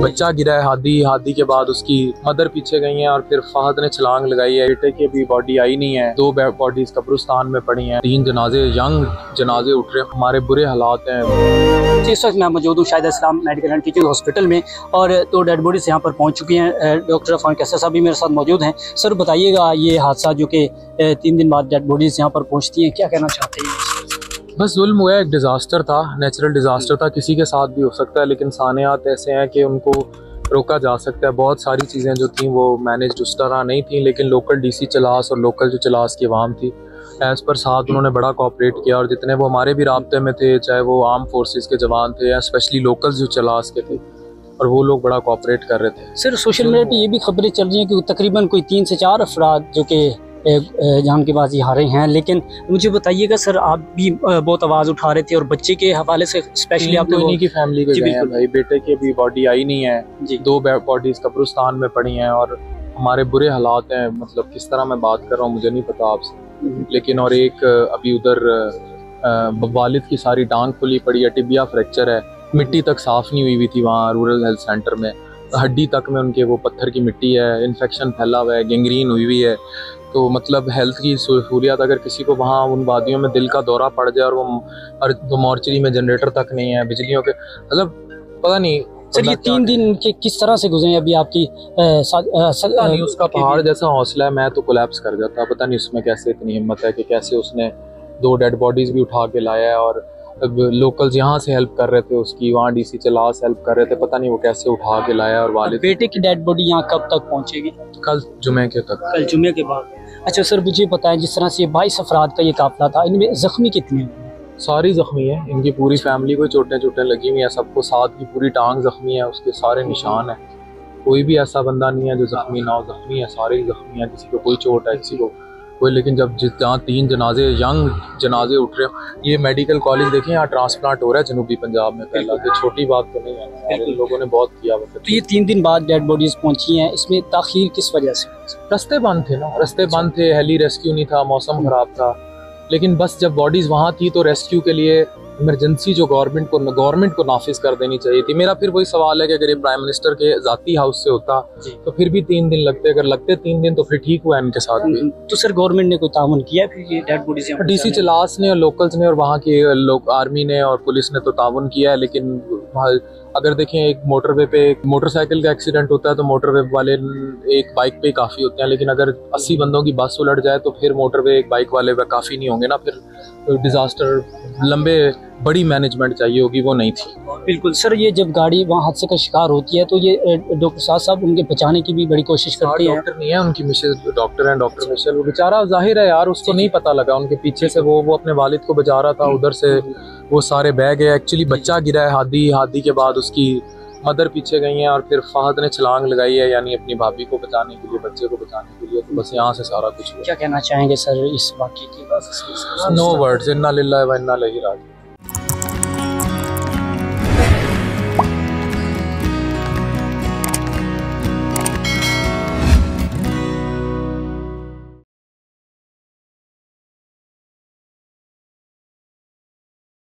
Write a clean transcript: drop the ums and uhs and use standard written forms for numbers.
बच्चा गिरा है हादी के बाद उसकी मदर पीछे गई है और फिर फहद ने छलांग लगाई है। बेटे की अभी बॉडी आई नहीं है, 2 बॉडीज कब्रिस्तान में पड़ी हैं, 3 जनाजे यंग जनाजे उठ रहे हैं। हमारे बुरे हालात हैं। इस वक्त मैं मौजूद हूँ शाहिद इस्लाम मेडिकल एंड टीचिंग हॉस्पिटल में और 2 डेड बॉडीज यहाँ पर पहुँच चुकी हैं। डॉक्टर अफान कैसर साहब भी मेरे साथ मौजूद हैं। सर बताइएगा, ये हादसा जो कि 3 दिन बाद डेड बॉडीज यहाँ पर पहुँचती हैं, क्या कहना चाहते हैं? बस जुल्म हुआ है, एक डिज़ास्टर था, नेचुरल डिज़ास्टर था, किसी के साथ भी हो सकता है, लेकिन सानियात ऐसे हैं कि उनको रोका जा सकता है। बहुत सारी चीज़ें जो थी वो मैनेज उस तरह नहीं थी, लेकिन लोकल डीसी चलास और लोकल जो चलास की आवाम थी एज़ पर साथ उन्होंने बड़ा कोऑपरेट किया और जितने वो हमारे भी राब्ते में थे, चाहे वो आर्म फोर्सेस के जवान थे या स्पेशली लोकल्स जो चलास के थे, और वो लोग बड़ा कोऑपरेट कर रहे थे। सर सोशल मीडिया पे ये भी खबरें चल रही हैं कि तकरीबन कोई 3 से 4 अफराद जो कि जान की बाजी हारे हैं, लेकिन मुझे बताइएगा सर, आप भी बहुत आवाज़ उठा रहे थे और बच्चे के हवाले से स्पेशली आपने इन्हीं की फैमिली के गए हैं भाई। बेटे की अभी बॉडी आई नहीं है, 2 बॉडीज कब्रिस्तान में पड़ी हैं और हमारे बुरे हालात हैं। मतलब किस तरह मैं बात कर रहा हूँ मुझे नहीं पता आपसे, लेकिन और एक अभी उधर वालिद की सारी टांग खुली पड़ी है, टिबिया फ्रैक्चर है, मिट्टी तक साफ नहीं हुई थी वहाँ रूरल हेल्थ सेंटर में, हड्डी तक में उनके वो पत्थर की मिट्टी है, इन्फेक्शन फैला हुआ है, गैंग्रीन हुई है। तो मतलब हेल्थ की सहूलियत अगर किसी को वहाँ उन वादियों में दिल का दौरा पड़ जाए और वो मॉर्चरी में जनरेटर तक नहीं है, बिजलियों के मतलब पता नहीं। सर ये 3 दिन के किस तरह से गुजरे अभी आपकी पता नहीं, उसका पहाड़ जैसा हौसला है, मैं तो कोलैप्स कर जाता। पता नहीं उसमें कैसे इतनी हिम्मत है कि कैसे उसने 2 डेड बॉडीज भी उठा के लाया है और लोकल्स यहाँ से हेल्प कर रहे थे उसकी, वहाँ डीसी चलास हेल्प कर रहे थे, पता नहीं वो कैसे उठा के लाया। और वालिद बेटे की डेड बॉडी यहाँ कब तक पहुँचेगी? कल जुमे के तक। कल जुमे के बाद। अच्छा सर मुझे बताएं, जिस तरह से 22 अफराद का ये काफिला था, इनमें जख्मी कितने? सारी जख्मी है, इनकी पूरी फैमिली को चोटें लगी हुई है, सबको साथ की पूरी टांग जख्मी है, उसके सारे निशान है। कोई भी ऐसा बंदा नहीं है जो जख्मी ना हो, जख्मी है, सारे ही जख्मी है, किसी को कोई चोट है किसी को कोई। लेकिन जब जहाँ 3 जनाजे यंग जनाजे उठ रहे हो, ये मेडिकल कॉलेज देखें, यहाँ ट्रांसप्लांट हो रहा है जनूबी पंजाब में पहला, तो छोटी बात तो नहीं है, इन लोगों ने बहुत किया। तो ये 3 दिन बाद डेड बॉडीज पहुंची हैं, इसमें ताखीर किस वजह से? रास्ते बंद थे ना, रास्ते बंद थे, हेली रेस्क्यू नहीं था, मौसम खराब था। लेकिन बस जब बॉडीज वहाँ थी तो रेस्क्यू के लिए इमरजेंसी जो गवर्नमेंट को नाफिज कर देनी चाहिए थी। मेरा फिर वही सवाल है कि अगर ये प्राइम मिनिस्टर के जाती हाउस से होता तो फिर भी 3 दिन लगते, अगर लगते 3 दिन तो फिर ठीक हुआ इनके साथ भी। तो सर गवर्नमेंट ने कोई ताउन किया फिर ये डेड बॉडीज? डीसी चलास ने और लोकल्स ने और वहाँ के लोग आर्मी ने और पुलिस ने तो ताउन किया है, लेकिन अगर देखें एक मोटरवे पे एक मोटरसाइकिल का एक्सीडेंट होता है तो मोटरवे वाले एक बाइक पे काफ़ी होते हैं, लेकिन अगर 80 बंदों की बस उलट जाए तो फिर मोटरवे एक बाइक वाले पे काफ़ी नहीं होंगे ना, फिर डिज़ास्टर लंबे बड़ी मैनेजमेंट चाहिए होगी, वो नहीं थी। बिल्कुल सर, ये जब गाड़ी वहाँ हादसे का शिकार होती है तो ये डॉक्टर साहब उनके बचाने की भी बड़ी कोशिश करते हैं। डॉक्टर नहीं है, उनकी मिसेज डॉक्टर हैं, डॉक्टर मिशेल। वो बेचारा जाहिर है यार, उसको नहीं पता लगा, उनके पीछे से वो अपने वालिद को बचा रहा था, उधर से वो सारे बह गए। एक्चुअली बच्चा गिरा है हादी के बाद उसकी मदर पीछे गई हैं और फिर फहद ने छलांग लगाई है, यानी अपनी भाभी को बचाने के लिए, बच्चे को बचाने के लिए। तो बस यहाँ से सारा कुछ हुआ। क्या कहना चाहेंगे सर इस वाक़ये की? नो वर्ड्स, इन्ना लिल्लाहि व इन्ना इलैहि राजिऊन।